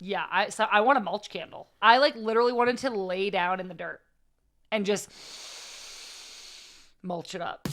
Yeah, so I want a mulch candle. I like literally wanted to lay down in the dirt and just mulch it up.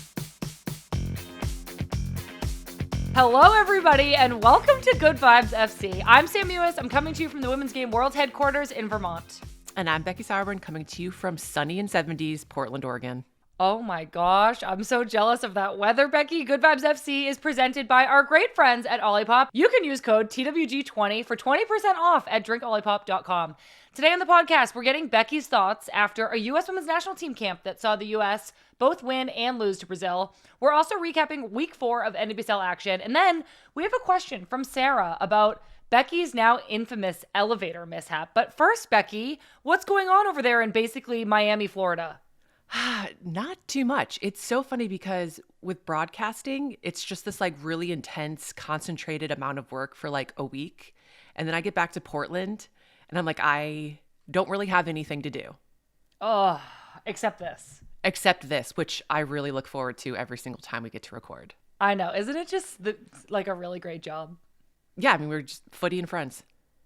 Hello, everybody, and welcome to Good Vibes FC. I'm Sam Mewis. I'm coming to you from the Women's Game World Headquarters in Vermont. And I'm Becky Sauerbrunn, coming to you from sunny and 70s, Portland, Oregon. Oh my gosh, I'm so jealous of that weather, Becky. Good Vibes FC is presented by our great friends at Olipop. You can use code TWG20 for 20% off at drinkolipop.com. Today on the podcast, we're getting Becky's thoughts after a U.S. Women's National Team camp that saw the U.S. both win and lose to Brazil. We're also recapping week 4 of NWSL action. And then we have a question from Sarah about Becky's now infamous elevator mishap. But first, Becky, what's going on over there in basically Miami, Florida? Not too much. It's so funny because with broadcasting, it's just this like really intense, concentrated amount of work for like a week. And then I get back to Portland and I'm like, I don't really have anything to do. Oh, except this, which I really look forward to every single time we get to record. I know. Isn't it just like a really great job? Yeah, I mean, we're just footy and friends.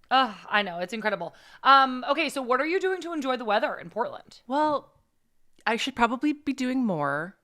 Oh, I know. It's incredible. Okay, so what are you doing to enjoy the weather in Portland? Well, I should probably be doing more,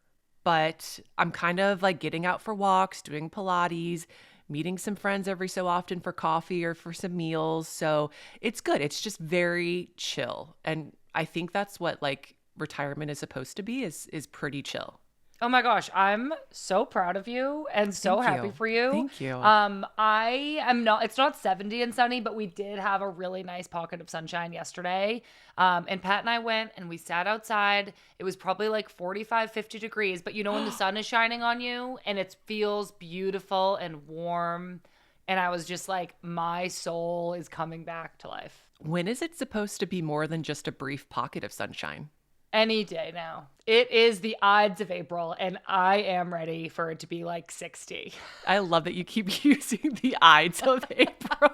but I'm kind of like getting out for walks, doing Pilates, meeting some friends every so often for coffee or for some meals. So it's good. It's just very chill. And I think that's what like retirement is supposed to be is pretty chill. Oh my gosh, I'm so proud of you and so happy for you. Thank you. I am not, it's not 70 and sunny, but we did have a really nice pocket of sunshine yesterday. And Pat and I went and we sat outside. It was probably like 45, 50 degrees, but you know when the sun is shining on you and it feels beautiful and warm. And I was just like, my soul is coming back to life. When is it supposed to be more than just a brief pocket of sunshine? Any day now. It is the Ides of April, and I am ready for it to be like 60. I love that you keep using the Ides of April.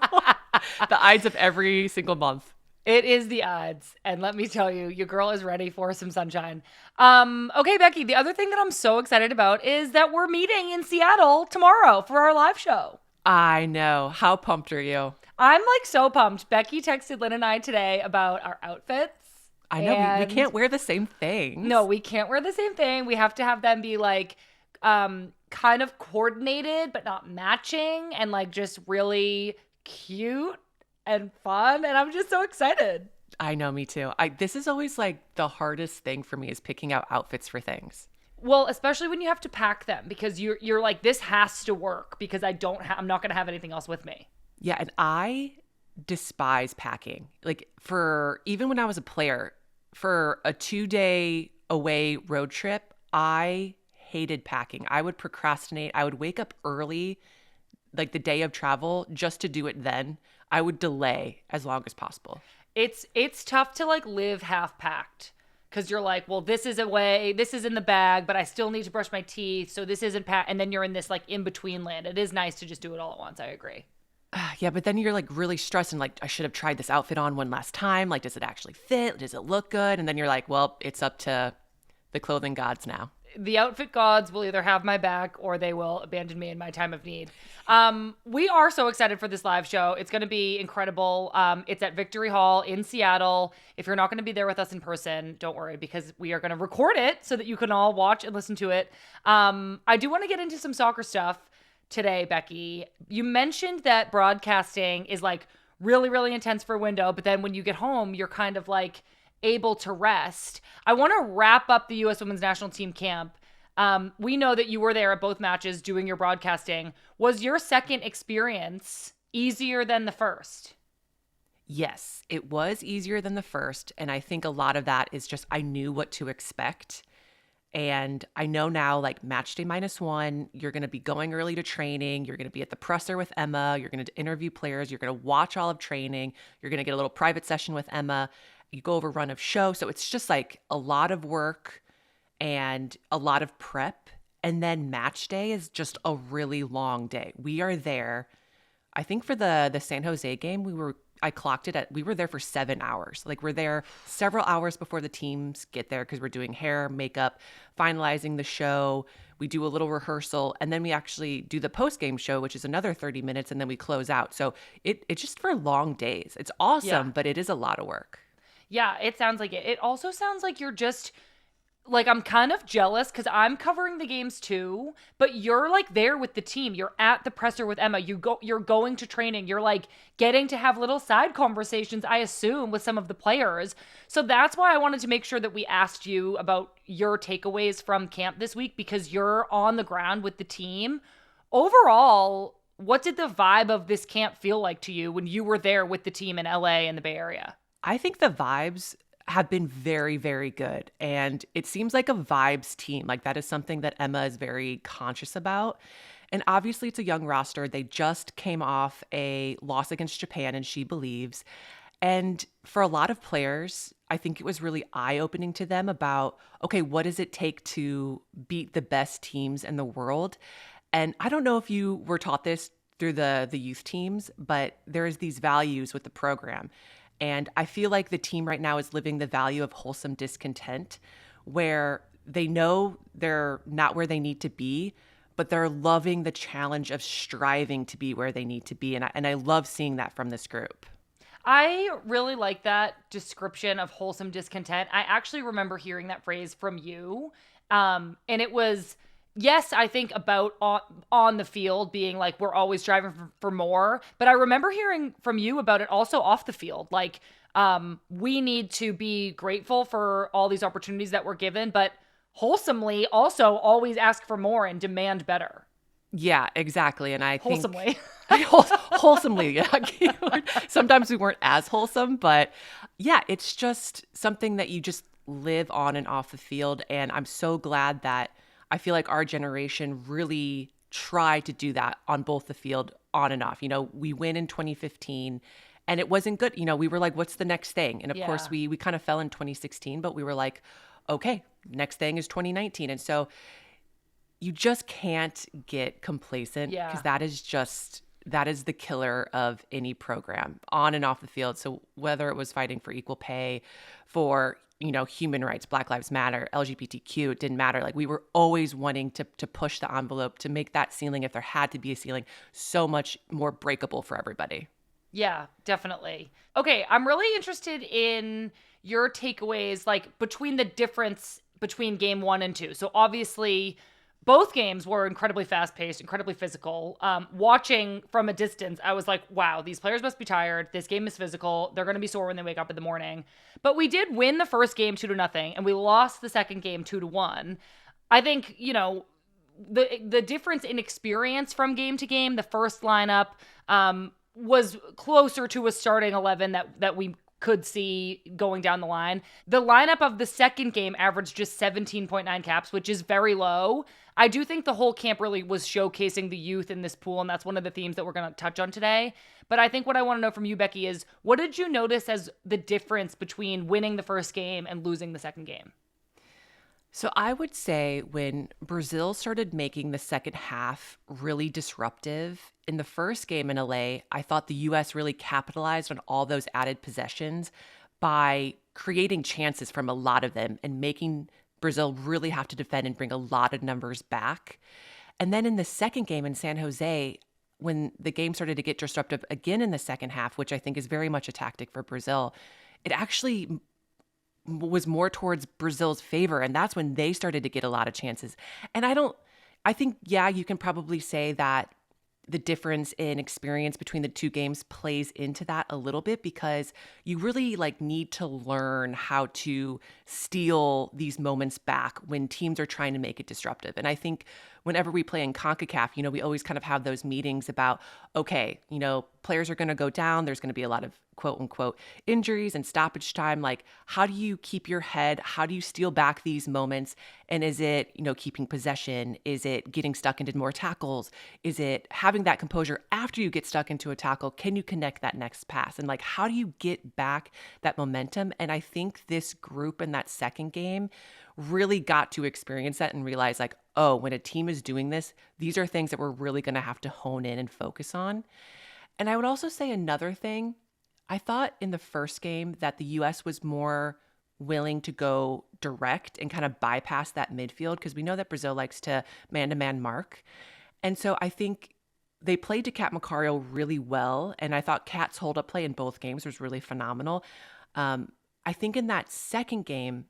The Ides of every single month. It is the Ides, and let me tell you, your girl is ready for some sunshine. Okay, Becky, the other thing that I'm so excited about is that we're meeting in Seattle tomorrow for our live show. I know. How pumped are you? I'm like so pumped. Becky texted Lynn and I today about our outfits. I know, we can't wear the same thing. No, we can't wear the same thing. We have to have them be like kind of coordinated, but not matching and like just really cute and fun. And I'm just so excited. I know, me too. This is always like the hardest thing for me is picking out outfits for things. Well, especially when you have to pack them because you're like, this has to work because I'm not going to have anything else with me. Yeah, and I despise packing. Like even when I was a player, for a 2-day away road trip, I hated packing. I would procrastinate. I would wake up early, like the day of travel, just to do it then. I would delay as long as possible. It's tough to like live half packed because you're like, well, this is away, this is in the bag, but I still need to brush my teeth, so this isn't packed. And then you're in this like in between land. It is nice to just do it all at once. I agree. Yeah, but then you're like really stressed and like, I should have tried this outfit on one last time. Like, does it actually fit? Does it look good? And then you're like, well, it's up to the clothing gods now. The outfit gods will either have my back or they will abandon me in my time of need. We are so excited for this live show. It's going to be incredible. It's at Victory Hall in Seattle. If you're not going to be there with us in person, don't worry because we are going to record it so that you can all watch and listen to it. I do want to get into some soccer stuff today, Becky. You mentioned that broadcasting is like really, really intense for a window, but then when you get home, you're kind of like able to rest. I want to wrap up the U.S. Women's National Team camp. We know that you were there at both matches doing your broadcasting. Was your second experience easier than the first? Yes, it was easier than the first. And I think a lot of that is just I knew what to expect. And I know now, like match day -1, you're going to be going early to training. You're going to be at the presser with Emma. You're going to interview players. You're going to watch all of training. You're going to get a little private session with Emma. You go over run of show. So it's just like a lot of work and a lot of prep. And then match day is just a really long day. We are there. I think for the San Jose game, I clocked it we were there for 7 hours. Like we're there several hours before the teams get there because we're doing hair, makeup, finalizing the show. We do a little rehearsal, and then we actually do the post-game show, which is another 30 minutes, and then we close out. So it's just for long days. It's awesome, but it is a lot of work. Yeah, it sounds like it. It also sounds like you're just like, I'm kind of jealous because I'm covering the games too, but you're like there with the team. You're at the presser with Emma. You're going to training. You're like getting to have little side conversations, I assume, with some of the players. So that's why I wanted to make sure that we asked you about your takeaways from camp this week, because you're on the ground with the team. Overall, what did the vibe of this camp feel like to you when you were there with the team in LA and the Bay Area? I think the vibes have been very, very good. And it seems like a vibes team. Like that is something that Emma is very conscious about. And obviously it's a young roster. They just came off a loss against Japan in She Believes. And for a lot of players, I think it was really eye-opening to them about, okay, what does it take to beat the best teams in the world? And I don't know if you were taught this through the youth teams, but there's these values with the program. And I feel like the team right now is living the value of wholesome discontent, where they know they're not where they need to be, but they're loving the challenge of striving to be where they need to be. And I love seeing that from this group. I really like that description of wholesome discontent. I actually remember hearing that phrase from you. And it was, yes, I think about on the field being like, we're always striving for more. But I remember hearing from you about it also off the field. Like, we need to be grateful for all these opportunities that we're given, but wholesomely also always ask for more and demand better. Yeah, exactly. And I think wholesomely. wholesomely, yeah. Sometimes we weren't as wholesome, but yeah, it's just something that you just live on and off the field. And I'm so glad that I feel like our generation really tried to do that on both the field, on and off. You know, we win in 2015 and it wasn't good. You know, we were like, what's the next thing? And of course we kind of fell in 2016, but we were like, okay, next thing is 2019. And so you just can't get complacent because that is the killer of any program on and off the field. So whether it was fighting for equal pay, for, you know, human rights, Black Lives Matter, LGBTQ, it didn't matter. Like we were always wanting to push the envelope to make that ceiling, if there had to be a ceiling, so much more breakable for everybody. Yeah, definitely. Okay, I'm really interested in your takeaways, like between the difference between game 1 and 2. So obviously both games were incredibly fast-paced, incredibly physical. Watching from a distance, I was like, wow, these players must be tired. This game is physical. They're going to be sore when they wake up in the morning. But we did win the first game 2-0, and we lost the second game 2-1. I think, you know, the difference in experience from game to game, the first lineup was closer to a starting 11 that we could see going down the line. The lineup of the second game averaged just 17.9 caps, which is very low. I do think the whole camp really was showcasing the youth in this pool, and that's one of the themes that we're going to touch on today. But I think what I want to know from you, Becky, is what did you notice as the difference between winning the first game and losing the second game? So I would say when Brazil started making the second half really disruptive, in the first game in LA, I thought the US really capitalized on all those added possessions by creating chances from a lot of them and making Brazil really have to defend and bring a lot of numbers back. And then in the second game in San Jose, when the game started to get disruptive again in the second half, which I think is very much a tactic for Brazil, it actually was more towards Brazil's favor. And that's when they started to get a lot of chances. And I think, yeah, you can probably say that the difference in experience between the two games plays into that a little bit, because you really need to learn how to steal these moments back when teams are trying to make it disruptive. And I think whenever we play in CONCACAF, we always kind of have those meetings about, okay, players are going to go down. There's going to be a lot of quote unquote injuries and stoppage time. Like, how do you keep your head? How do you steal back these moments? And is it, keeping possession? Is it getting stuck into more tackles? Is it having that composure after you get stuck into a tackle? Can you connect that next pass? And how do you get back that momentum? And I think this group in that second game really got to experience that and realize oh, when a team is doing this, these are things that we're really going to have to hone in and focus on. And I would also say another thing, I thought in the first game that the US was more willing to go direct and kind of bypass that midfield because we know that Brazil likes to man-to-man mark. And so I think they played to Kat Macario really well. And I thought Kat's hold-up play in both games was really phenomenal. I think in that second game,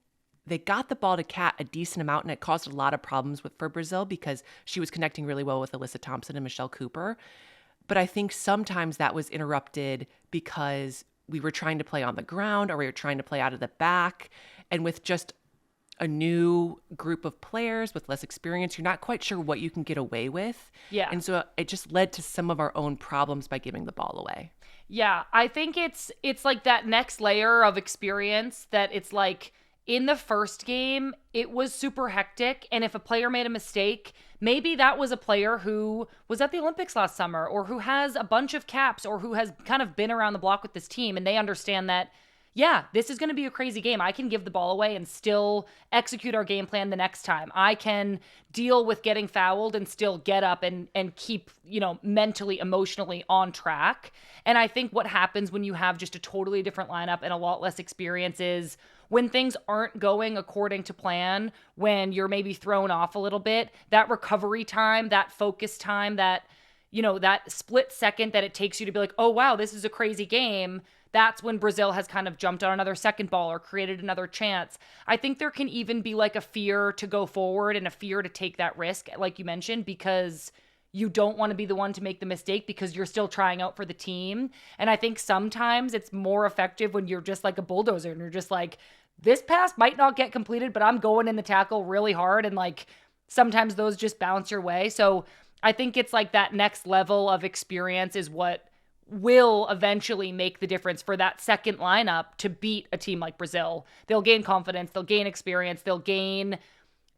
they got the ball to Kat a decent amount, and it caused a lot of problems for Brazil because she was connecting really well with Alyssa Thompson and Michelle Cooper. But I think sometimes that was interrupted because we were trying to play on the ground or we were trying to play out of the back. And with just a new group of players with less experience, you're not quite sure what you can get away with. Yeah. And so it just led to some of our own problems by giving the ball away. Yeah, I think it's like that next layer of experience that it's like in the first game, it was super hectic. And if a player made a mistake, maybe that was a player who was at the Olympics last summer or who has a bunch of caps or who has kind of been around the block with this team. And they understand that, yeah, this is going to be a crazy game. I can give the ball away and still execute our game plan the next time. I can deal with getting fouled and still get up and keep, mentally, emotionally on track. And I think what happens when you have just a totally different lineup and a lot less experience is when things aren't going according to plan, when you're maybe thrown off a little bit, that recovery time, that focus time, that split second that it takes you to be like, oh, wow, this is a crazy game. That's when Brazil has kind of jumped on another second ball or created another chance. I think there can even be like a fear to go forward and a fear to take that risk, like you mentioned, because you don't want to be the one to make the mistake because you're still trying out for the team. And I think sometimes it's more effective when you're just like a bulldozer and you're just like, this pass might not get completed, but I'm going in the tackle really hard. And like sometimes those just bounce your way. So I think it's like that next level of experience is what will eventually make the difference for that second lineup to beat a team like Brazil. They'll gain confidence, they'll gain experience, they'll gain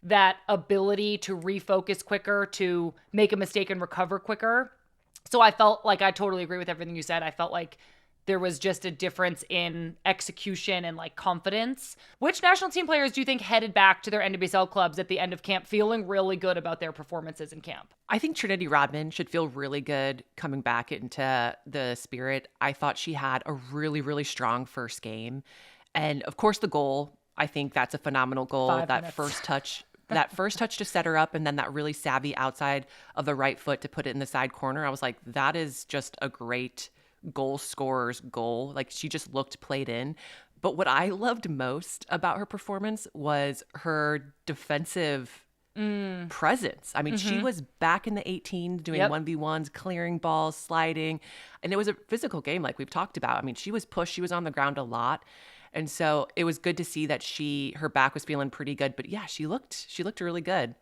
that ability to refocus quicker, to make a mistake and recover quicker. So I felt like I totally agree with everything you said. I felt like there was just a difference in execution and like confidence. Which national team players do you think headed back to their NWSL clubs at the end of camp feeling really good about their performances in camp? I think Trinity Rodman should feel really good coming back into the Spirit. I thought she had a really, really strong first game. And of course the goal, I think that's a phenomenal goal. 5 that minutes. first touch. That first touch to set her up and then that really savvy outside of the right foot to put it in the side corner. I was like, that is just a great goal scorer's goal. Like she just looked played in. But what I loved most about her performance was her defensive presence. I mean, she was back in the 18 doing 1v1s, clearing balls, sliding. And it was a physical game like we've talked about. I mean, she was pushed. She was on the ground a lot. And so it was good to see that her back was feeling pretty good. But yeah, she looked really good.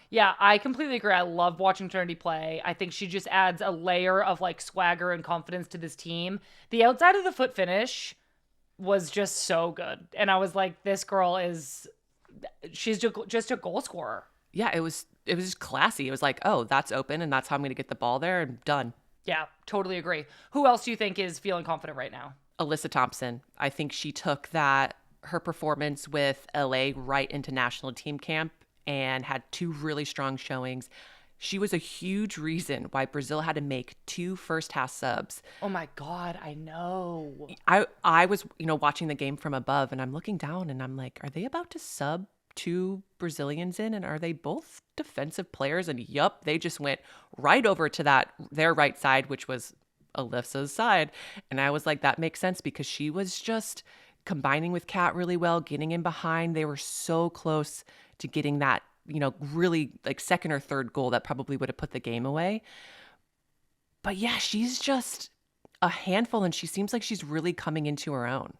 Yeah, I completely agree. I love watching Trinity play. I think she just adds a layer of like swagger and confidence to this team. The outside of the foot finish was just so good. And I was like, this girl she's just a goal scorer. Yeah, it was just classy. It was like, oh, that's open and that's how I'm going to get the ball there and done. Yeah, totally agree. Who else do you think is feeling confident right now? Alyssa Thompson. I think she took her performance with LA right into national team camp and had 2 really strong showings. She was a huge reason why Brazil had to make 2 first half subs. Oh my God, I know. I was, watching the game from above and I'm looking down and I'm like, are they about to sub 2 Brazilians in? And are they both defensive players? And yup, they just went right over to their right side, which was Alyssa's side. And I was like, that makes sense because she was just combining with Kat really well, getting in behind. They were so close to getting that, really like second or third goal that probably would have put the game away. But yeah, she's just a handful and she seems like she's really coming into her own.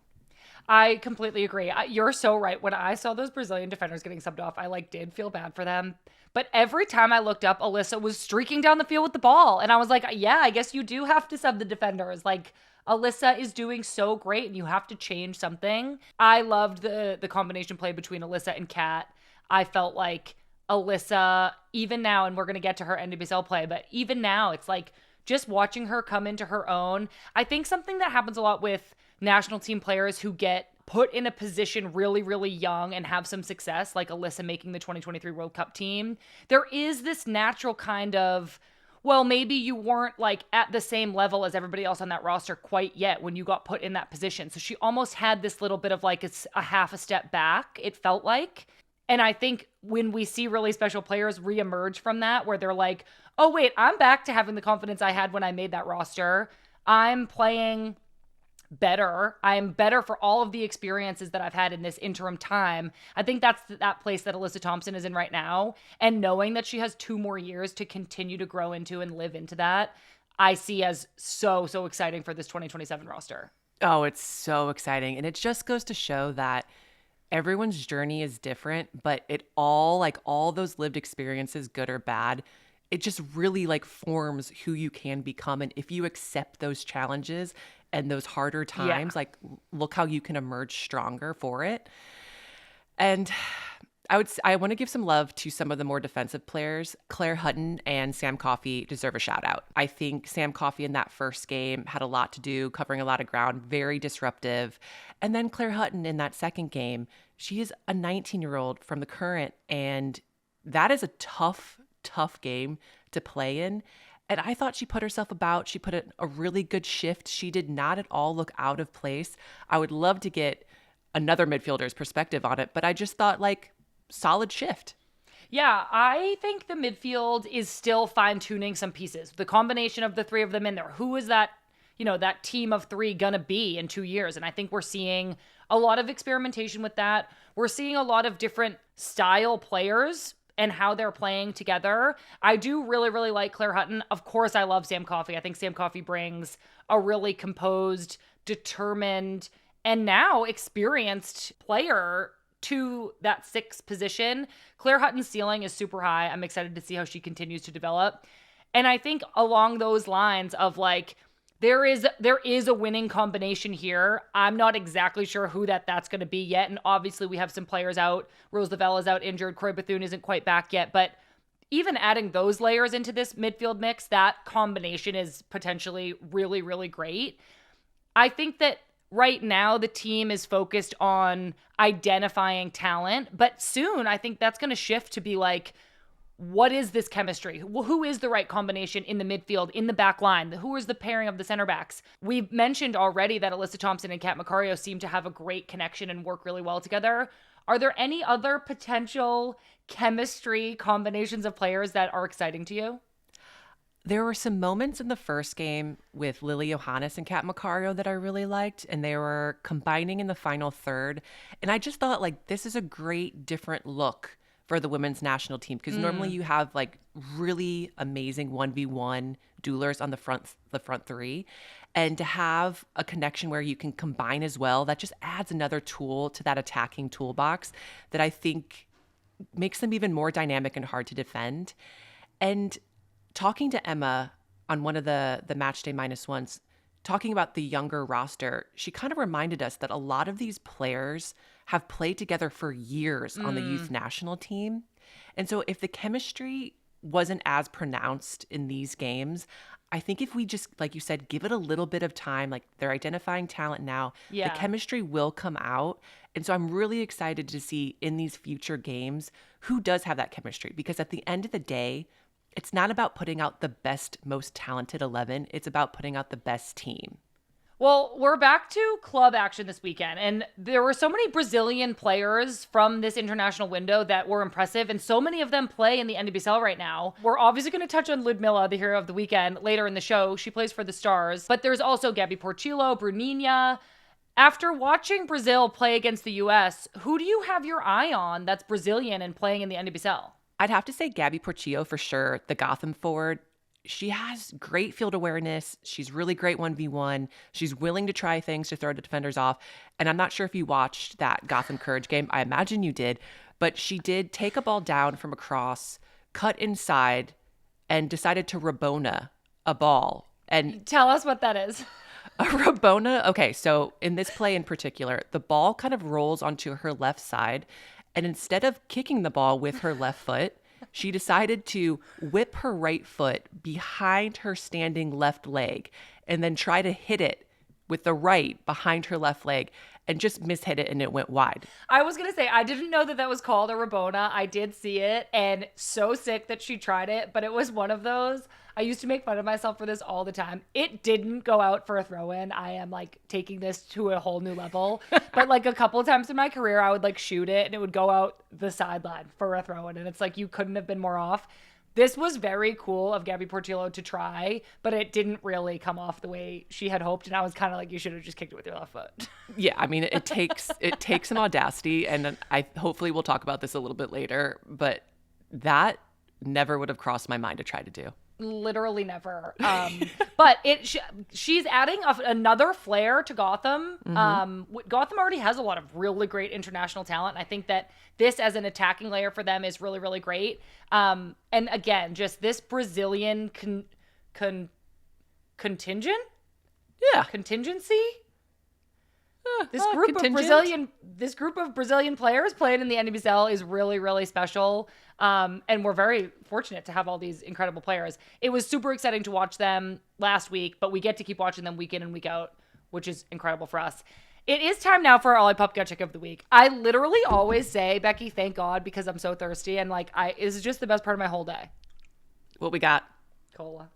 I completely agree. You're so right. When I saw those Brazilian defenders getting subbed off, I did feel bad for them. But every time I looked up, Alyssa was streaking down the field with the ball. And I was like, yeah, I guess you do have to sub the defenders. Like, Alyssa is doing so great and you have to change something. I loved the combination play between Alyssa and Kat. I felt like Alyssa, even now, and we're going to get to her NWSL play, but even now, it's like just watching her come into her own. I think something that happens a lot with national team players who get put in a position really, really young and have some success, like Alyssa making the 2023 World Cup team, there is this natural kind of, well, maybe you weren't like at the same level as everybody else on that roster quite yet when you got put in that position. So she almost had this little bit of like a half a step back, it felt like. And I think when we see really special players reemerge from that, where they're like, oh, wait, I'm back to having the confidence I had when I made that roster. I'm playing better. I'm better for all of the experiences that I've had in this interim time. I think that's that place that Alyssa Thompson is in right now. And knowing that she has 2 more years to continue to grow into and live into that, I see as so, so exciting for this 2027 roster. Oh, it's so exciting. And it just goes to show that everyone's journey is different, but it all, like all those lived experiences, good or bad, it just really like forms who you can become. And if you accept those challenges and those harder times, like look how you can emerge stronger for it. And I want to give some love to some of the more defensive players. Claire Hutton and Sam Coffey deserve a shout out. I think Sam Coffey in that first game had a lot to do, covering a lot of ground, very disruptive. And then Claire Hutton in that second game, she is a 19-year-old from the Current, and that is a tough game to play in. And I thought she put herself about. She put a really good shift. She did not at all look out of place. I would love to get another midfielder's perspective on it, but I just thought like solid shift. Yeah, I think the midfield is still fine-tuning some pieces. The combination of the 3 of them in there. Who is that, that team of 3 gonna be in 2 years? And I think we're seeing a lot of experimentation with that. We're seeing a lot of different style players and how they're playing together. I do really, really like Claire Hutton. Of course, I love Sam Coffey. I think Sam Coffey brings a really composed, determined, and now experienced player to that 6th position. Claire Hutton's ceiling is super high. I'm excited to see how she continues to develop. And I think along those lines of like, there is a winning combination here. I'm not exactly sure who that's going to be yet. And obviously we have some players out. Rose Lavelle is out injured. Croy Bethune isn't quite back yet. But even adding those layers into this midfield mix, that combination is potentially really, really great. I think that right now the team is focused on identifying talent. But soon I think that's going to shift to be like, what is this chemistry? Who is the right combination in the midfield, in the back line? Who is the pairing of the center backs? We've mentioned already that Alyssa Thompson and Kat Macario seem to have a great connection and work really well together. Are there any other potential chemistry combinations of players that are exciting to you? There were some moments in the first game with Lily Johannes and Kat Macario that I really liked, and they were combining in the final third. And I just thought, like, this is a great different look for the women's national team, because normally you have like really amazing 1v1 duelers on the front 3, and to have a connection where you can combine as well, that just adds another tool to that attacking toolbox that I think makes them even more dynamic and hard to defend. And talking to Emma on one of the match day -1s, talking about the younger roster, she kind of reminded us that a lot of these players have played together for years on the youth national team. And so if the chemistry wasn't as pronounced in these games, I think if we just, like you said, give it a little bit of time, like they're identifying talent now, the chemistry will come out. And so I'm really excited to see in these future games who does have that chemistry, because at the end of the day, it's not about putting out the best, most talented 11. It's about putting out the best team. Well, we're back to club action this weekend, and there were so many Brazilian players from this international window that were impressive, and so many of them play in the NWSL right now. We're obviously going to touch on Ludmilla, the hero of the weekend, later in the show. She plays for the Stars, but there's also Gabby Portillo, Bruninha. After watching Brazil play against the U.S., who do you have your eye on that's Brazilian and playing in the NWSL? I'd have to say Gabby Portillo for sure, the Gotham forward. She has great field awareness. She's really great 1v1. She's willing to try things to throw the defenders off. And I'm not sure if you watched that Gotham Courage game. I imagine you did. But she did take a ball down from across, cut inside, and decided to Rabona a ball. And tell us what that is. A Rabona? Okay, so in this play in particular, the ball kind of rolls onto her left side. And instead of kicking the ball with her left foot, she decided to whip her right foot behind her standing left leg and then try to hit it with the right behind her left leg and just mishit it, and it went wide. I was going to say, I didn't know that was called a Rabona. I did see it, and so sick that she tried it, but it was one of those. I used to make fun of myself for this all the time. It didn't go out for a throw-in. I am like taking this to a whole new level. But like a couple of times in my career, I would like shoot it and it would go out the sideline for a throw-in. And it's like, you couldn't have been more off. This was very cool of Gabby Portillo to try, but it didn't really come off the way she had hoped. And I was kind of like, you should have just kicked it with your left foot. Yeah, I mean, it takes some audacity, and I hopefully we'll talk about this a little bit later, but that never would have crossed my mind to try to do. Literally never. But she's adding another flair to Gotham. Gotham already has a lot of really great international talent. And I think that this as an attacking layer for them is really, really great. And again, just this Brazilian contingent? Yeah. Contingency? This group of Brazilian players playing in the NWSL is really, really special. And we're very fortunate to have all these incredible players. It was super exciting to watch them last week, but we get to keep watching them week in and week out, which is incredible for us. It is time now for our Olipop gut check of the week. I literally always say, Becky, thank God, because I'm so thirsty. And like, this is just the best part of my whole day. What we got? Cola.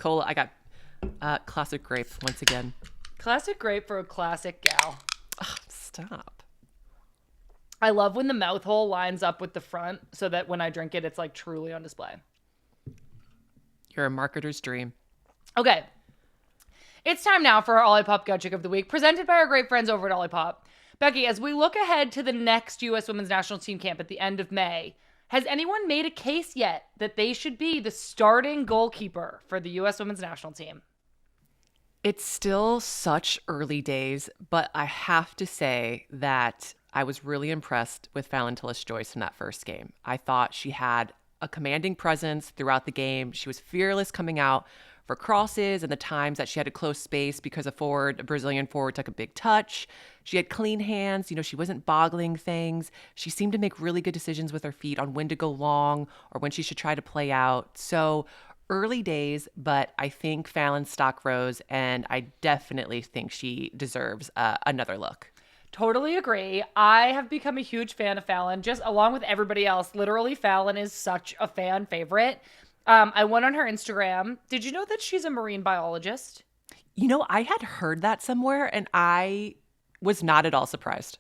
I got classic grape once again. Classic grape for a classic gal. Oh, stop. I love when the mouth hole lines up with the front so that when I drink it, it's like truly on display. You're a marketer's dream. Okay. It's time now for our Olipop gut check of the week, presented by our great friends over at Olipop. Becky, as we look ahead to the next U.S. Women's National Team camp at the end of May, has anyone made a case yet that they should be the starting goalkeeper for the U.S. Women's National Team? It's still such early days, but I have to say that I was really impressed with Fallon Tillis-Joyce in that first game. I thought she had a commanding presence throughout the game. She was fearless coming out for crosses and the times that she had to close space because a Brazilian forward took a big touch. She had clean hands. She wasn't boggling things. She seemed to make really good decisions with her feet on when to go long or when she should try to play out. So early days, but I think Fallon's stock rose, and I definitely think she deserves another look. Totally agree. I have become a huge fan of Fallon, just along with everybody else. Literally, Fallon is such a fan favorite. I went on her Instagram. Did you know that she's a marine biologist? I had heard that somewhere, and I was not at all surprised.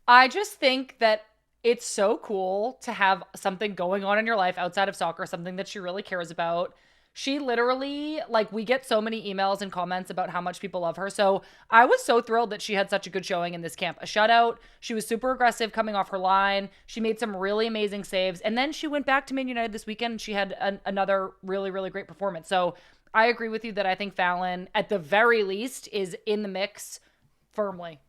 I just think that it's so cool to have something going on in your life outside of soccer, something that she really cares about. She literally, we get so many emails and comments about how much people love her. So I was so thrilled that she had such a good showing in this camp. A shutout. She was super aggressive coming off her line. She made some really amazing saves. And then she went back to Man United this weekend and she had another really, really great performance. So I agree with you that I think Fallon, at the very least, is in the mix firmly.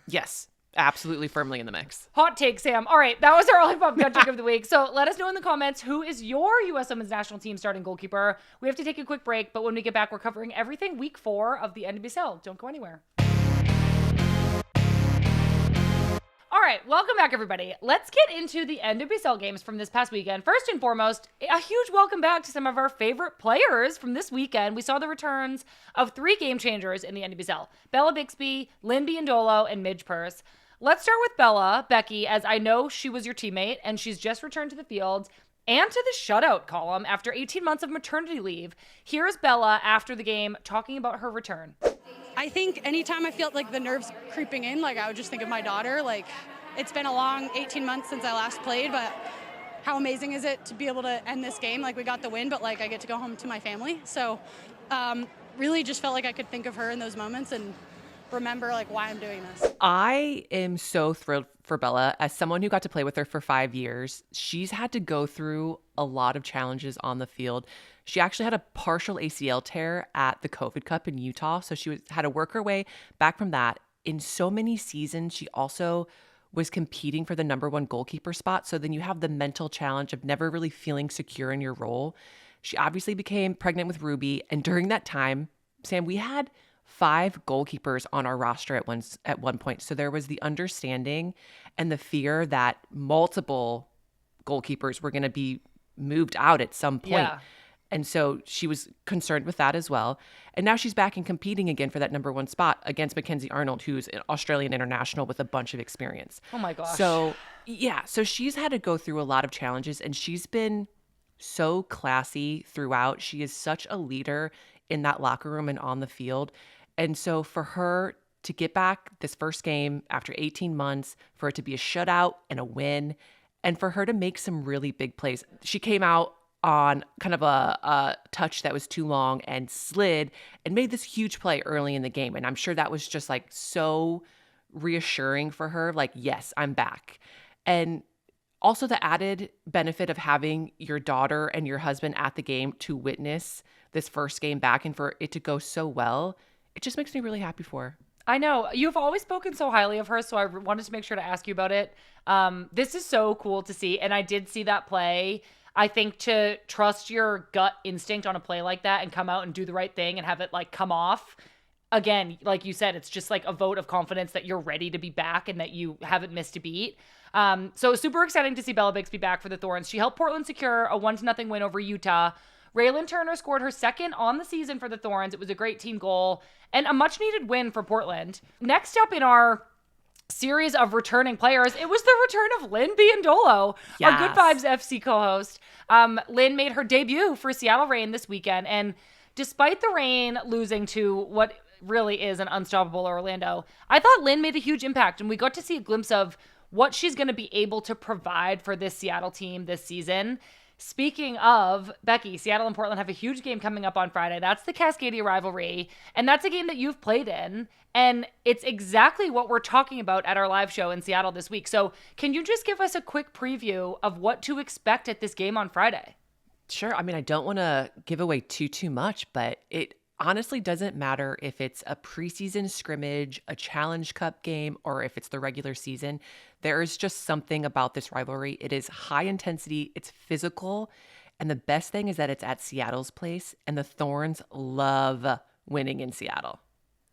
Yes. Absolutely firmly in the mix. Hot take, Sam. All right, that was our Olipop gut check of the week. So let us know in the comments, who is your U.S. Women's National Team starting goalkeeper? We have to take a quick break, but when we get back, we're covering everything week 4 of the NWSL. Don't go anywhere. All right, welcome back, everybody. Let's get into the NWSL games from this past weekend. First and foremost, a huge welcome back to some of our favorite players from this weekend. We saw the returns of 3 game changers in the NWSL: Bella Bixby, Lynn Biyendolo, and Midge Purce. Let's start with Bella, Becky, as I know she was your teammate and she's just returned to the field and to the shutout column after 18 months of maternity leave. Here's Bella after the game talking about her return. I think anytime I felt like the nerves creeping in, I would just think of my daughter. It's been a long 18 months since I last played, but how amazing is it to be able to end this game? We got the win, but I get to go home to my family. So really just felt like I could think of her in those moments and remember why I'm doing this. I am so thrilled for Bella. As someone who got to play with her for 5 years, she's had to go through a lot of challenges on the field. She actually had a partial ACL tear at the COVID Cup in Utah, so she had to work her way back from that. In so many seasons, she also was competing for the number 1 goalkeeper spot, so then you have the mental challenge of never really feeling secure in your role. She obviously became pregnant with Ruby, and during that time, Sam, we had 5 goalkeepers on our roster at one point. So there was the understanding and the fear that multiple goalkeepers were going to be moved out at some point. Yeah. And so she was concerned with that as well. And now she's back and competing again for that number 1 spot against Mackenzie Arnold, who's an Australian international with a bunch of experience. Oh my gosh. So, yeah. So she's had to go through a lot of challenges, and she's been so classy throughout. She is such a leader in that locker room and on the field. And so for her to get back this first game after 18 months, for it to be a shutout and a win, and for her to make some really big plays. She came out on kind of a touch that was too long and slid and made this huge play early in the game. And I'm sure that was just like so reassuring for her. Like, yes, I'm back. And also the added benefit of having your daughter and your husband at the game to witness this first game back and for it to go so well, it just makes me really happy for her. I know. You've always spoken so highly of her, so I wanted to make sure to ask you about it. This is so cool to see, and I did see that play. I think to trust your gut instinct on a play like that and come out and do the right thing and have it like come off, again, like you said, it's just like a vote of confidence that you're ready to be back and that you haven't missed a beat. So super exciting to see Bella Bixby back for the Thorns. She helped Portland secure a 1-0 win over Utah. Raylan Turner scored her second on the season for the Thorns. It was a great team goal and a much-needed win for Portland. Next up in our series of returning players, it was the return of Lynn Biyendolo, our Good Vibes FC co-host. Lynn made her debut for Seattle Reign this weekend, and despite the Reign losing to what really is an unstoppable Orlando, I thought Lynn made a huge impact, and we got to see a glimpse of what she's going to be able to provide for this Seattle team this season. Speaking of, Becky, Seattle and Portland have a huge game coming up on Friday. That's the Cascadia rivalry, and that's a game that you've played in, and it's exactly what we're talking about at our live show in Seattle this week. So can you just give us a quick preview of what to expect at this game on Friday? Sure. I mean, I don't want to give away too much, but it honestly doesn't matter if it's a preseason scrimmage, a Challenge Cup game, or if it's the regular season. There is just something about this rivalry. It is high intensity, it's physical, and the best thing is that it's at Seattle's place, and the Thorns love winning in Seattle.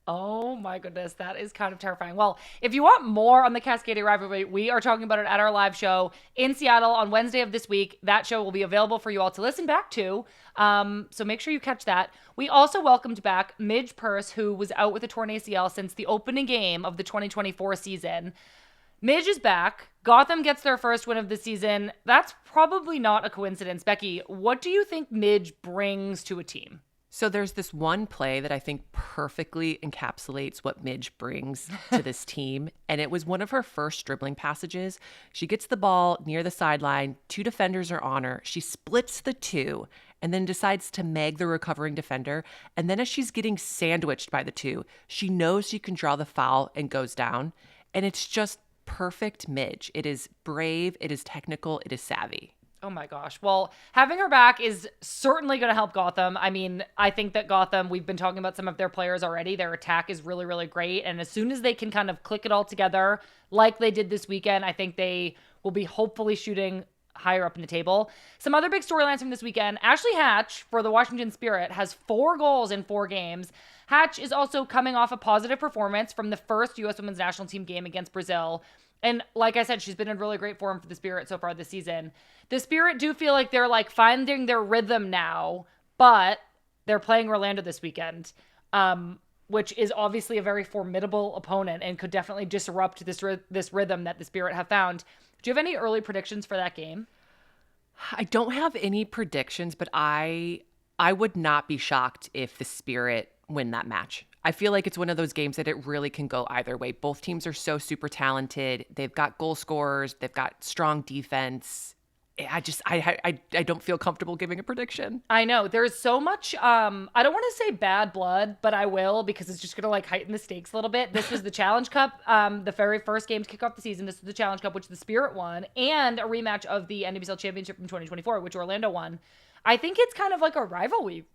Oh my goodness, that is kind of terrifying. Well, if you want more on the Cascadia rivalry, we are talking about it at our live show in Seattle on Wednesday of this week. That show will be available for you all to listen back to. So make sure you catch that. We also welcomed back Midge Purce, who was out with a torn ACL since the opening game of the 2024 season. Midge is back. Gotham gets their first win of the season. That's probably not a coincidence. Becky, what do you think Midge brings to a team? So there's this one play that I think perfectly encapsulates what Midge brings to this team. And it was one of her first dribbling passages. She gets the ball near the sideline. 2 defenders are on her. She splits the 2 and then decides to mag the recovering defender. And then as she's getting sandwiched by the 2, she knows she can draw the foul and goes down. And it's just perfect Midge. It is brave. It is technical. It is savvy. Oh my gosh. Well, having her back is certainly going to help Gotham. I mean, I think that Gotham, we've been talking about some of their players already. Their attack is really, really great. And as soon as they can kind of click it all together like they did this weekend, I think they will be hopefully shooting higher up in the table. Some other big storylines from this weekend. Ashley Hatch for the Washington Spirit has 4 goals in 4 games. Hatch is also coming off a positive performance from the first U.S. Women's National Team game against Brazil. And like I said, she's been in really great form for the Spirit so far this season. The Spirit do feel like they're like finding their rhythm now, but they're playing Orlando this weekend, which is obviously a very formidable opponent and could definitely disrupt this rhythm that the Spirit have found. Do you have any early predictions for that game? I don't have any predictions, but I would not be shocked if the Spirit win that match. I feel like it's one of those games that it really can go either way. Both teams are so super talented. They've got goal scorers. They've got strong defense. I don't feel comfortable giving a prediction. I know. There's so much, I don't want to say bad blood, but I will because it's just going to like heighten the stakes a little bit. This was the Challenge Cup, the very first game to kick off the season. This was the Challenge Cup, which the Spirit won, and a rematch of the NWSL Championship from 2024, which Orlando won. I think it's kind of like a rivalry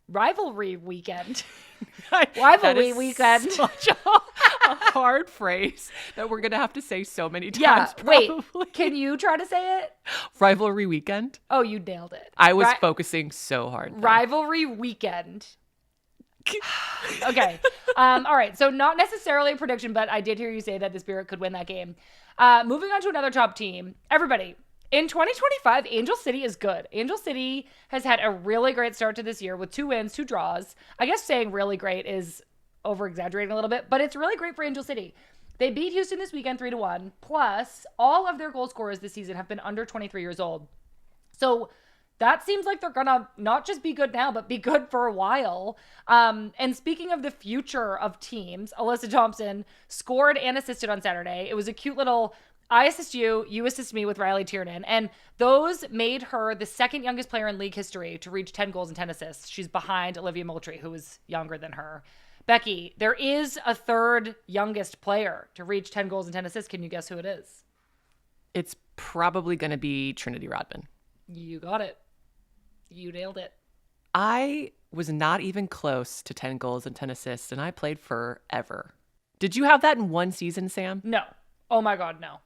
weekend. Rivalry weekend. Such a hard phrase that we're going to have to say so many times. Wait, can you try to say it? Rivalry weekend. Oh, you nailed it. I was focusing so hard. Rivalry weekend. Okay. All right. So not necessarily a prediction, but I did hear you say that the Spirit could win that game. Moving on to another top team. Everybody. In 2025, Angel City is good. Angel City has had a really great start to this year with 2 wins, 2 draws. I guess saying really great is over-exaggerating a little bit, but it's really great for Angel City. They beat Houston this weekend 3-1. Plus, all of their goal scorers this season have been under 23 years old. So that seems like they're gonna not just be good now, but be good for a while. And speaking of the future of teams, Alyssa Thompson scored and assisted on Saturday. It was a cute little I assist you, you assist me with Riley Tiernan. And those made her the second youngest player in league history to reach 10 goals and 10 assists. She's behind Olivia Moultrie, who is younger than her. Becky, there is a third youngest player to reach 10 goals and 10 assists. Can you guess who it is? It's probably going to be Trinity Rodman. You got it. You nailed it. I was not even close to 10 goals and 10 assists, and I played forever. Did you have that in one season, Sam? No. Oh my God, no.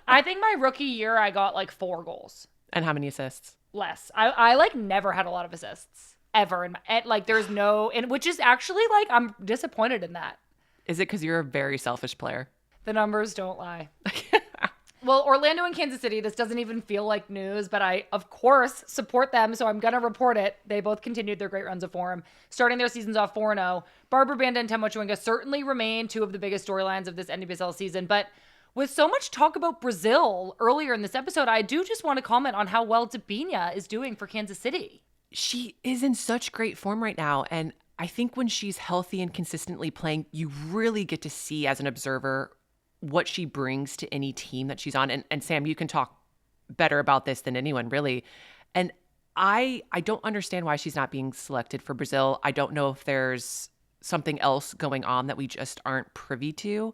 I think my rookie year, I got like 4 goals. And how many assists? Less. I like never had a lot of assists ever. Like there's no, and which is actually like, I'm disappointed in that. Is it because you're a very selfish player? The numbers don't lie. Well, Orlando and Kansas City, this doesn't even feel like news, but I, of course, support them, so I'm going to report it. They both continued their great runs of form, starting their seasons off 4-0. Barbara Banda and Temo Chewinga certainly remain two of the biggest storylines of this NWSL season, but with so much talk about Brazil earlier in this episode, I do just want to comment on how well Debinha is doing for Kansas City. She is in such great form right now, and I think when she's healthy and consistently playing, you really get to see as an observer what she brings to any team that she's on. And Sam, you can talk better about this than anyone, really. And I don't understand why she's not being selected for Brazil. I don't know if there's something else going on that we just aren't privy to,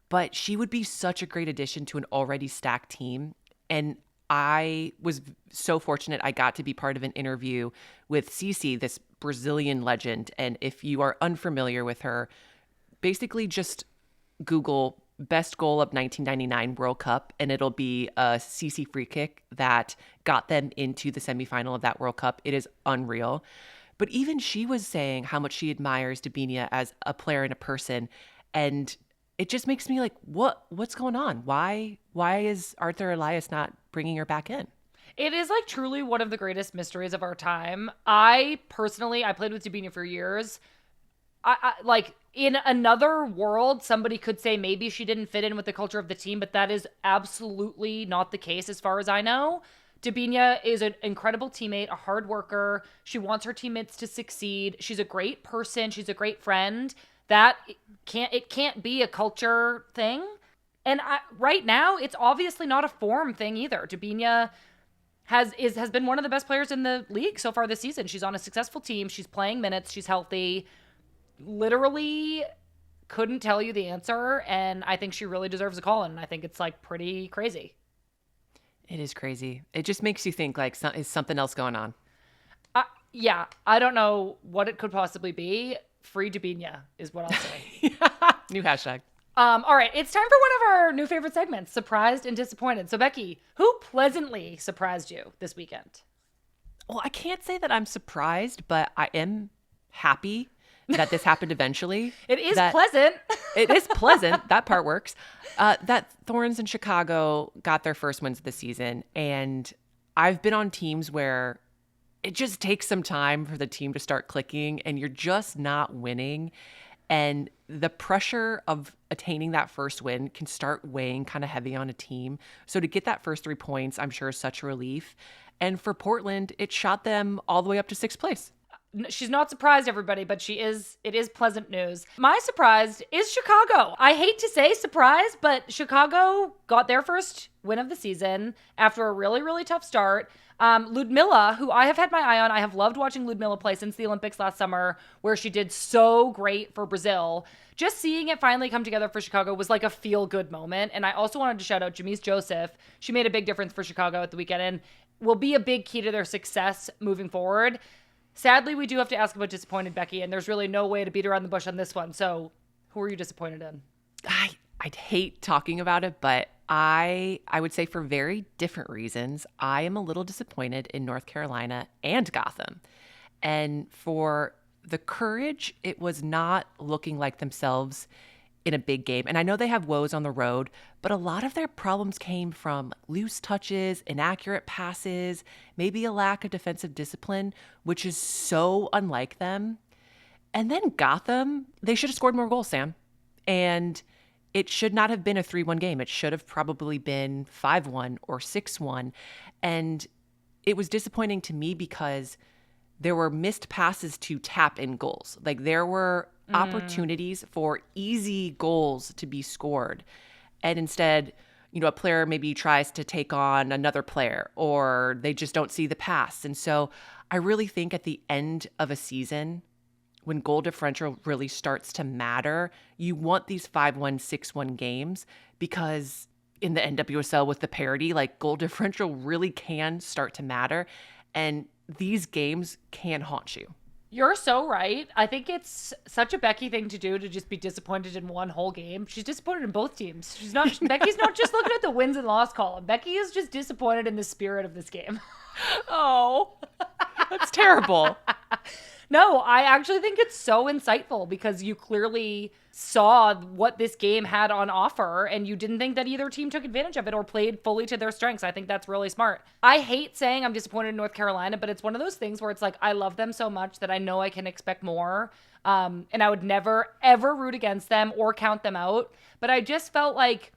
but she would be such a great addition to an already stacked team. And I was so fortunate I got to be part of an interview with Cece, this Brazilian legend. And if you are unfamiliar with her, basically just Google best goal of 1999 World Cup, and it'll be a CC free kick that got them into the semifinal of that World Cup. It is unreal. But even she was saying how much she admires Debinha as a player and a person. And it just makes me like, what's going on? Why is Arthur Elias not bringing her back in? It is like truly one of the greatest mysteries of our time. I played with Debinha for years. I like in another world, somebody could say maybe she didn't fit in with the culture of the team, but that is absolutely not the case as far as I know. Debinha is an incredible teammate, a hard worker. She wants her teammates to succeed. She's a great person. She's a great friend. It can't be a culture thing. And right now, it's obviously not a form thing either. Debinha has been one of the best players in the league so far this season. She's on a successful team. She's playing minutes. She's healthy. Literally couldn't tell you the answer, and I think she really deserves a call, and I think it's like pretty crazy. It is crazy. It just makes you think like, is something else going on? Yeah, I don't know what it could possibly be. Free Debinha is what I'll say. New hashtag. All right, it's time for one of our new favorite segments, Surprised and Disappointed. So Becky, who pleasantly surprised you this weekend? Well, I can't say that I'm surprised, but I am happy that this happened eventually. It is pleasant. It is pleasant. That part works. That Thorns in Chicago got their first wins of the season. And I've been on teams where it just takes some time for the team to start clicking and you're just not winning. And the pressure of attaining that first win can start weighing kind of heavy on a team. So to get that first 3 points, I'm sure is such a relief. And for Portland, it shot them all the way up to 6th place. She's not surprised, everybody, but it is pleasant news. My surprise is Chicago. I hate to say surprise, but Chicago got their first win of the season after a really, really tough start. Ludmilla, who I have had my eye on, I have loved watching Ludmilla play since the Olympics last summer, where she did so great for Brazil. Just seeing it finally come together for Chicago was like a feel-good moment. And I also wanted to shout out Jamise Joseph. She made a big difference for Chicago at the weekend and will be a big key to their success moving forward. Sadly, we do have to ask about disappointed Becky, and there's really no way to beat around the bush on this one. So who are you disappointed in? I'd hate talking about it, but I would say for very different reasons, I am a little disappointed in North Carolina and Gotham. And for the Courage, it was not looking like themselves in a big game. And I know they have woes on the road, but a lot of their problems came from loose touches, inaccurate passes, maybe a lack of defensive discipline, which is so unlike them. And then Gotham, they should have scored more goals, Sam. And it should not have been a 3-1 game. It should have probably been 5-1 or 6-1. And it was disappointing to me because there were missed passes to tap in goals. Like there were opportunities for easy goals to be scored. And instead, a player maybe tries to take on another player or they just don't see the pass. And so I really think at the end of a season, when goal differential really starts to matter, you want these 5-1, 6-1 games because in the NWSL with the parity, like goal differential really can start to matter. And these games can haunt you. You're so right. I think it's such a Becky thing to do to just be disappointed in one whole game. She's disappointed in both teams. Becky's not just looking at the wins and loss column. Becky is just disappointed in the spirit of this game. Oh, that's terrible. No, I actually think it's so insightful because you clearly saw what this game had on offer and you didn't think that either team took advantage of it or played fully to their strengths. I think that's really smart. I hate saying I'm disappointed in North Carolina, but it's one of those things where it's like I love them so much that I know I can expect more. And I would never, ever root against them or count them out. But I just felt like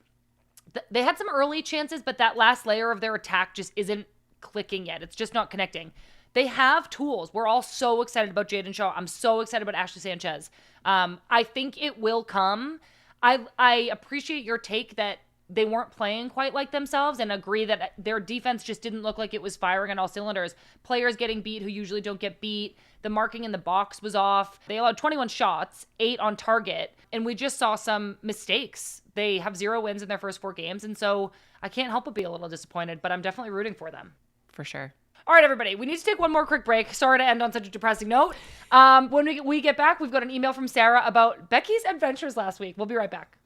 they had some early chances, but that last layer of their attack just isn't clicking yet. It's just not connecting. They have tools. We're all so excited about Jaden Shaw. I'm so excited about Ashley Sanchez. I think it will come. I appreciate your take that they weren't playing quite like themselves and agree that their defense just didn't look like it was firing on all cylinders. Players getting beat who usually don't get beat. The marking in the box was off. They allowed 21 shots, 8 on target, and we just saw some mistakes. They have 0 wins in their first 4 games, and so I can't help but be a little disappointed, but I'm definitely rooting for them. For sure. All right, everybody, we need to take one more quick break. Sorry to end on such a depressing note. When we get back, we've got an email from Sarah about Becky's adventures last week. We'll be right back.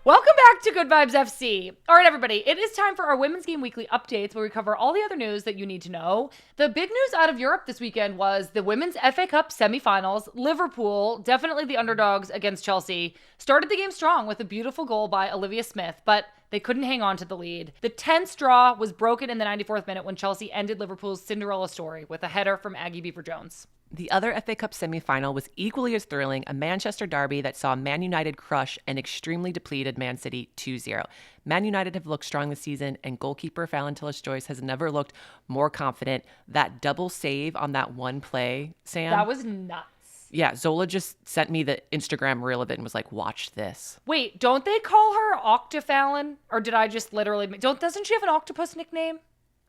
Welcome back to Good Vibes FC. All right, everybody, it is time for our Women's Game Weekly updates where we cover all the other news that you need to know. The big news out of Europe this weekend was the Women's FA Cup semifinals. Liverpool, definitely the underdogs against Chelsea, started the game strong with a beautiful goal by Olivia Smith, but they couldn't hang on to the lead. The tense draw was broken in the 94th minute when Chelsea ended Liverpool's Cinderella story with a header from Aggie Beaver-Jones. The other FA Cup semi-final was equally as thrilling, a Manchester derby that saw Man United crush an extremely depleted Man City 2-0. Man United have looked strong this season, and goalkeeper Fallon Tillis-Joyce has never looked more confident. That double save on that one play, Sam. That was nuts. Yeah, Zola just sent me the Instagram reel of it and was like, watch this. Wait, don't they call her Octafallon? Or did I just literally... Doesn't she have an octopus nickname?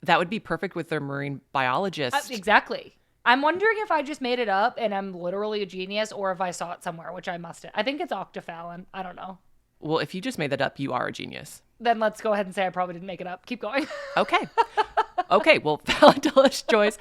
That would be perfect with their marine biologist. Exactly. I'm wondering if I just made it up and I'm literally a genius or if I saw it somewhere, which I must have. I think it's Octafallon. I don't know. Well, if you just made that up, you are a genius. Then let's go ahead and say I probably didn't make it up. Keep going. Okay, well, Fallon Tillis-Joyce...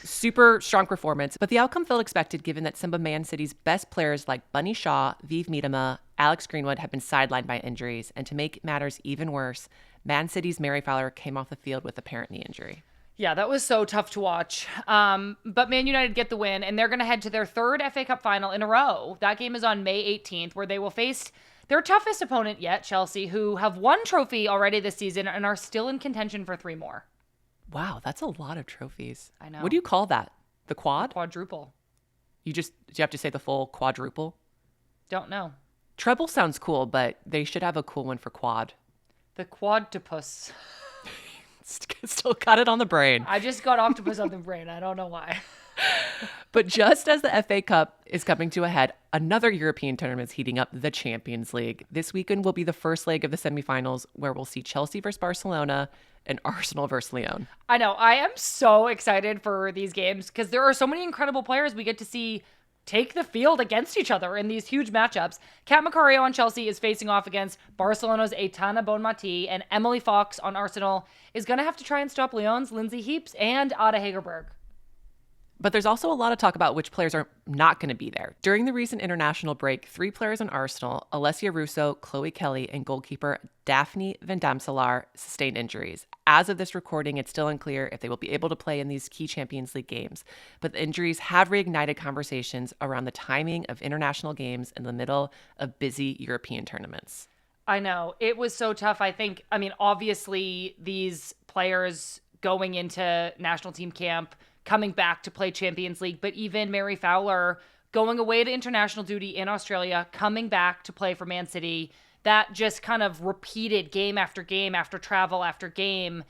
super strong performance, but the outcome felt expected given that some of Man City's best players like Bunny Shaw, Viv Miedema, Alex Greenwood have been sidelined by injuries. And to make matters even worse, Man City's Mary Fowler came off the field with apparent knee injury. Yeah, that was so tough to watch. But Man United get the win, and they're going to head to their 3rd FA Cup final in a row. That game is on May 18th, where they will face their toughest opponent yet, Chelsea, who have 1 trophy already this season and are still in contention for 3 more. Wow, that's a lot of trophies. I know. What do you call that? The quad? Quadruple. Do you have to say the full quadruple? Don't know. Treble sounds cool, but they should have a cool one for quad. The quadtopus. Still got it on the brain. I just got octopus on the brain. I don't know why. But just as the FA Cup is coming to a head, another European tournament is heating up, the Champions League. This weekend will be the first leg of the semifinals where we'll see Chelsea versus Barcelona and Arsenal versus Lyon. I know. I am so excited for these games because there are so many incredible players we get to see take the field against each other in these huge matchups. Kat Macario on Chelsea is facing off against Barcelona's Aitana Bonmati, and Emily Fox on Arsenal is going to have to try and stop Lyon's Lindsay Heaps and Ada Hagerberg. But there's also a lot of talk about which players are not going to be there. During the recent international break, 3 players on Arsenal, Alessia Russo, Chloe Kelly, and goalkeeper Daphne Van Damselaar, sustained injuries. As of this recording, it's still unclear if they will be able to play in these key Champions League games. But the injuries have reignited conversations around the timing of international games in the middle of busy European tournaments. I know. It was so tough. Obviously, these players going into national team camp, coming back to play Champions League, but even Mary Fowler going away to international duty in Australia, coming back to play for Man City. that just kind of repeated game after game after travel after game,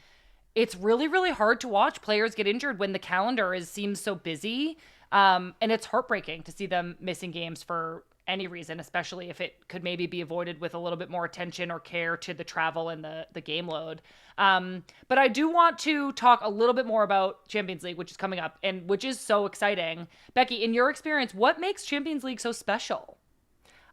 it's really, really hard to watch players get injured when the calendar seems so busy. And it's heartbreaking to see them missing games for any reason, especially if it could maybe be avoided with a little bit more attention or care to the travel and the game load. But I do want to talk a little bit more about Champions League, which is coming up and which is so exciting. Becky, in your experience, what makes Champions League so special?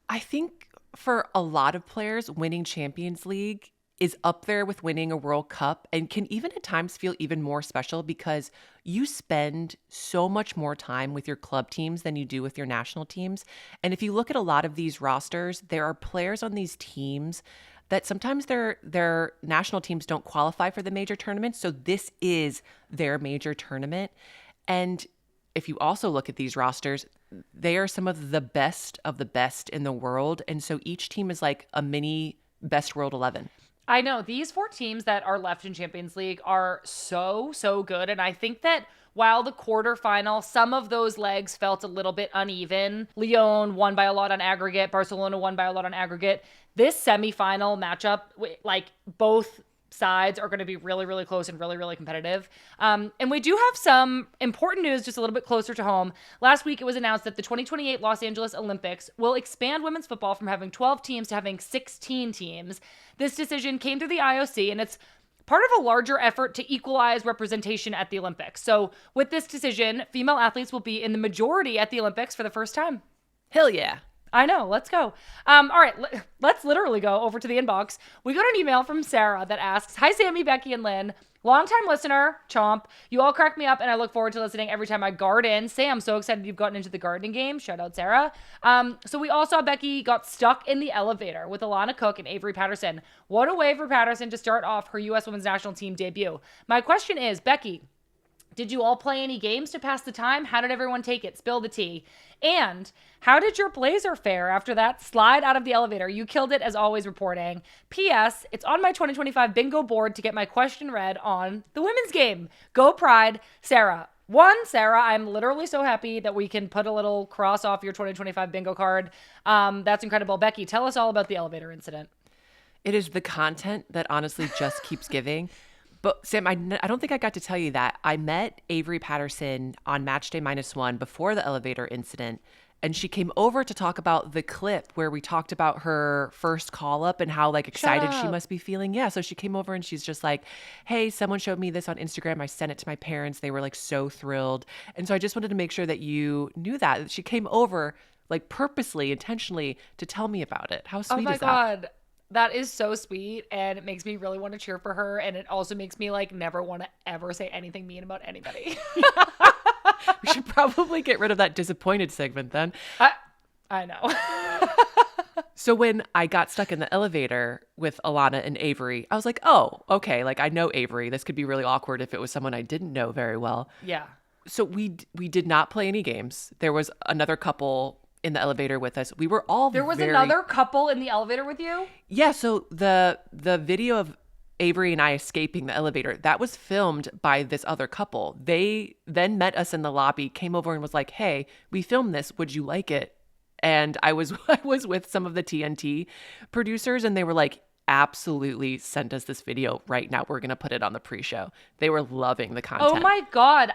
I think for a lot of players, winning Champions League is up there with winning a World Cup and can even at times feel even more special because you spend so much more time with your club teams than you do with your national teams. And if you look at a lot of these rosters, there are players on these teams that sometimes their national teams don't qualify for the major tournaments. So this is their major tournament. And if you also look at these rosters, they are some of the best in the world. And so each team is like a mini best world 11. I know these 4 teams that are left in Champions League are so, so good. And I think that while the quarterfinal, some of those legs felt a little bit uneven. Lyon won by a lot on aggregate. Barcelona won by a lot on aggregate. This semifinal matchup, like both sides are going to be really, really close and really, really competitive. And we do have some important news just a little bit closer to home. Last week, it was announced that the 2028 Los Angeles Olympics will expand women's football from having 12 teams to having 16 teams. This decision came through the IOC, and it's part of a larger effort to equalize representation at the Olympics. So with this decision, female athletes will be in the majority at the Olympics for the first time. Hell yeah. I know. Let's go. All right. Let's literally go over to the inbox. We got an email from Sarah that asks, "Hi, Sammy, Becky, and Lynn. Longtime listener, Chomp. You all crack me up, and I look forward to listening every time I garden. Sam, so excited you've gotten into the gardening game. Shout out, Sarah. So we all saw Becky got stuck in the elevator with Alana Cook and Avery Patterson. What a way for Patterson to start off her U.S. Women's National Team debut. My question is, Becky, did you all play any games to pass the time? How did everyone take it? Spill the tea. And how did your blazer fare after that slide out of the elevator? You killed it as always reporting. P.S. It's on my 2025 bingo board to get my question read on the women's game. Go Pride, Sarah. Sarah, I'm literally so happy that we can put a little cross off your 2025 bingo card. That's incredible. Becky, tell us all about the elevator incident. It is the content that honestly just keeps giving. But Sam, I don't think I got to tell you that. I met Avery Patterson on match day -1 before the elevator incident. And she came over to talk about the clip where we talked about her first call up and how like excited she must be feeling. Yeah. So she came over and she's just like, "Hey, someone showed me this on Instagram. I sent it to my parents. They were like so thrilled." And so I just wanted to make sure that you knew that. She came over like purposely, intentionally to tell me about it. How sweet is that? Oh my God. That is so sweet, and it makes me really want to cheer for her, and it also makes me like never want to ever say anything mean about anybody. We should probably get rid of that disappointed segment then. I know. So when I got stuck in the elevator with Alana and Avery, I was like, oh, okay, like I know Avery. This could be really awkward if it was someone I didn't know very well. Yeah. So we did not play any games. There was another couple in the elevator with us. We were all another couple in the elevator with you? Yeah, so the video of Avery and I escaping the elevator, that was filmed by this other couple. They then met us in the lobby, came over and was like, "Hey, we filmed this. Would you like it?" And I was with some of the TNT producers and they were like, "Absolutely, send us this video right now. We're going to put it on the pre-show." They were loving the content. Oh my God.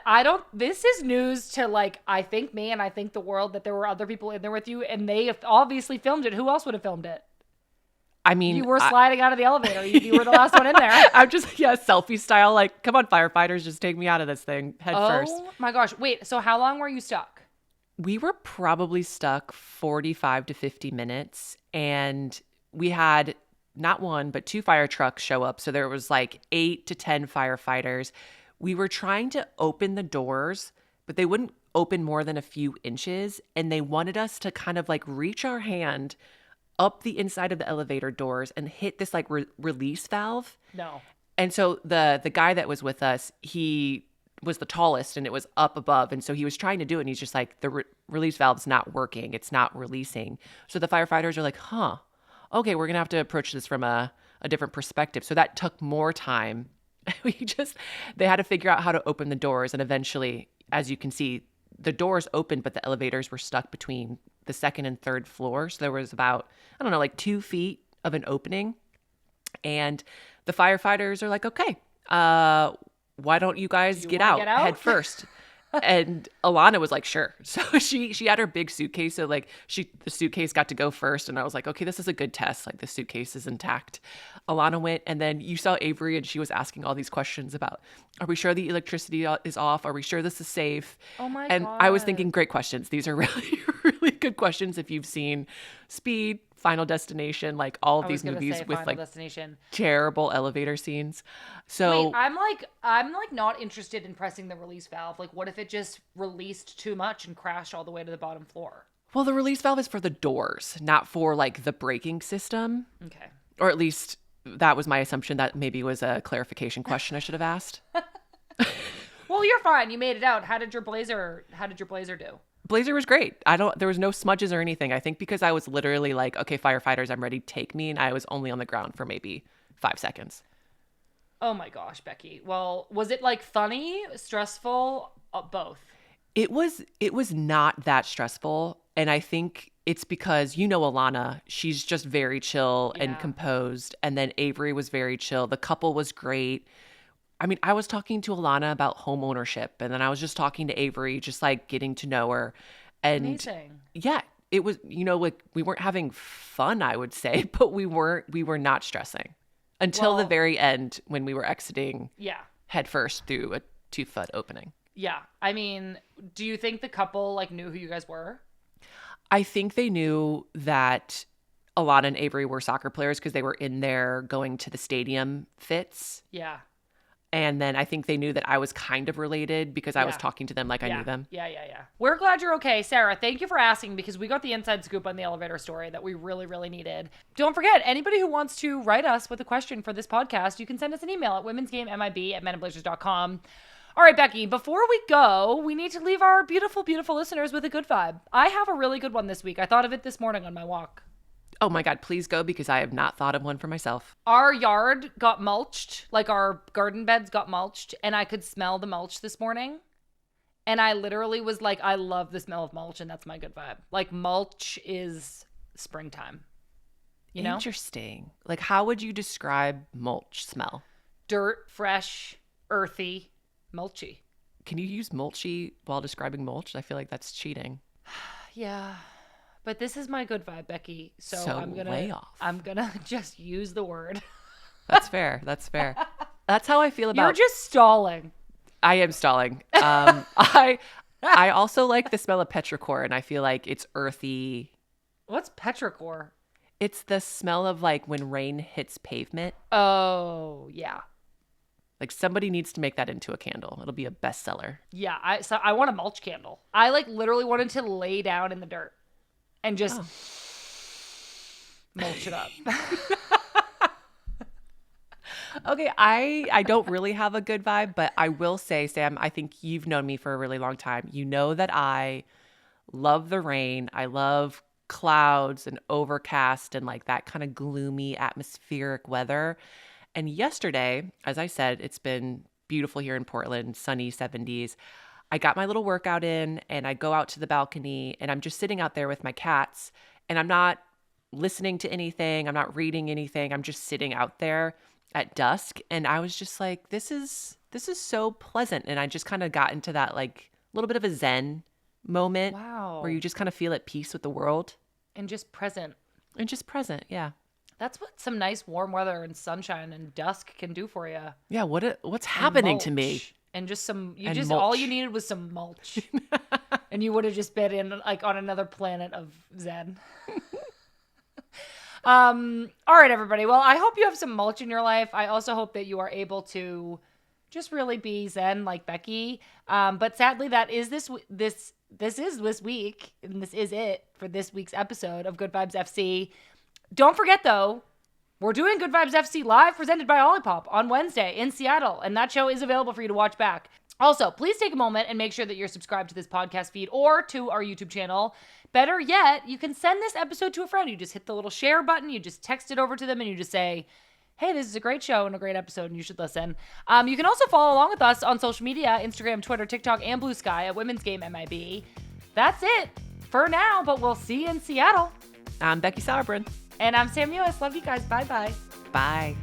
This is news to like, I think me and I think the world that there were other people in there with you and they have obviously filmed it. Who else would have filmed it? I mean, you were sliding out of the elevator. You were the last one in there. I'm just, selfie style. Like, come on, firefighters, just take me out of this thing head first. Oh my gosh. Wait, so how long were you stuck? We were probably stuck 45 to 50 minutes and we had not one, but 2 fire trucks show up. So there was like 8 to 10 firefighters. We were trying to open the doors, but they wouldn't open more than a few inches. And they wanted us to kind of like reach our hand up the inside of the elevator doors and hit this like release valve. No. And so the guy that was with us, he was the tallest and it was up above. And so he was trying to do it. And he's just like, the release valve's not working. It's not releasing. So the firefighters are like, okay, we're going to have to approach this from a different perspective. So that took more time. They had to figure out how to open the doors. And eventually, as you can see, the doors opened, but the elevators were stuck between the second and third floor. So there was about, 2 feet of an opening. And the firefighters are like, okay, why don't you guys get out head first? And Alana was like, sure. So she had her big suitcase. So like the suitcase got to go first. And I was like, okay, this is a good test. Like the suitcase is intact. Alana went, and then you saw Avery, and she was asking all these questions about, are we sure the electricity is off? Are we sure this is safe? Oh my God. And I was thinking, great questions. These are really, really good questions. If you've seen Speed, Final Destination, like all of these movies with like terrible elevator scenes. So wait, I'm like not interested in pressing the release valve. Like, what if it just released too much and crashed all the way to the bottom floor? Well, the release valve is for the doors, not for like the braking system. Okay. Or at least that was my assumption. That maybe was a clarification question I should have asked. Well, you're fine. You made it out. How did your blazer do? Blazer was great. There was no smudges or anything. I think because I was literally like, okay, firefighters, I'm ready, take me. And I was only on the ground for maybe 5 seconds. Oh my gosh, Becky. Well, was it like funny, stressful, both? It was not that stressful. And I think it's because, Alana, she's just very chill and composed. And then Avery was very chill. The couple was great. I mean, I was talking to Alana about home ownership, and then I was just talking to Avery, just like getting to know her. And amazing. Yeah, it was, like we weren't having fun, I would say, but we were not stressing until the very end when we were exiting head first through a 2-foot opening. Yeah. I mean, do you think the couple like knew who you guys were? I think they knew that Alana and Avery were soccer players because they were in there going to the stadium fits. Yeah. And then I think they knew that I was kind of related because I was talking to them like I knew them. Yeah. We're glad you're okay. Sarah, thank you for asking, because we got the inside scoop on the elevator story that we really, really needed. Don't forget, anybody who wants to write us with a question for this podcast, you can send us an email at womensgamemib@menandblazers.com. All right, Becky, before we go, we need to leave our beautiful, beautiful listeners with a good vibe. I have a really good one this week. I thought of it this morning on my walk. Oh my God, please go, because I have not thought of one for myself. Our yard got mulched, like our garden beds got mulched, and I could smell the mulch this morning. And I literally was like, I love the smell of mulch, and that's my good vibe. Like, mulch is springtime. You know? Interesting. Like, how would you describe mulch smell? Dirt, fresh, earthy, mulchy. Can you use mulchy while describing mulch? I feel like that's cheating. Yeah. But this is my good vibe, Becky. So lay off. I'm gonna just use the word. That's fair. That's fair. That's how I feel about. You're just stalling. I am stalling. I also like the smell of petrichor, and I feel like it's earthy. What's petrichor? It's the smell of like when rain hits pavement. Oh yeah. Like somebody needs to make that into a candle. It'll be a bestseller. Yeah. I want a mulch candle. I like literally wanted to lay down in the dirt and just mulch it up. Okay, I don't really have a good vibe, but I will say, Sam, I think you've known me for a really long time. You know that I love the rain. I love clouds and overcast and like that kind of gloomy atmospheric weather. And yesterday, as I said, it's been beautiful here in Portland, sunny 70s. I got my little workout in and I go out to the balcony and I'm just sitting out there with my cats and I'm not listening to anything. I'm not reading anything. I'm just sitting out there at dusk. And I was just like, this is so pleasant. And I just kind of got into that like little bit of a Zen moment. Wow. Where you just kind of feel at peace with the world. And just present. Yeah. That's what some nice warm weather and sunshine and dusk can do for you. Yeah, what's happening to me? And just mulch. All you needed was some mulch. And you would have just been in like on another planet of Zen. All right, everybody. Well, I hope you have some mulch in your life. I also hope that you are able to just really be Zen like Becky. But sadly, that is this week, and this is it for this week's episode of Good Vibes FC. Don't forget, though, we're doing Good Vibes FC live, presented by Olipop on Wednesday in Seattle, and that show is available for you to watch back. Also, please take a moment and make sure that you're subscribed to this podcast feed or to our YouTube channel. Better yet, you can send this episode to a friend. You just hit the little share button, you just text it over to them, and you just say, hey, this is a great show and a great episode, and you should listen. You can also follow along with us on social media, Instagram, Twitter, TikTok, and Blue Sky at Women's Game MIB. That's it for now, but we'll see you in Seattle. I'm Becky Sauerbrunn. And I'm Sam Lewis. Love you guys. Bye-bye. Bye.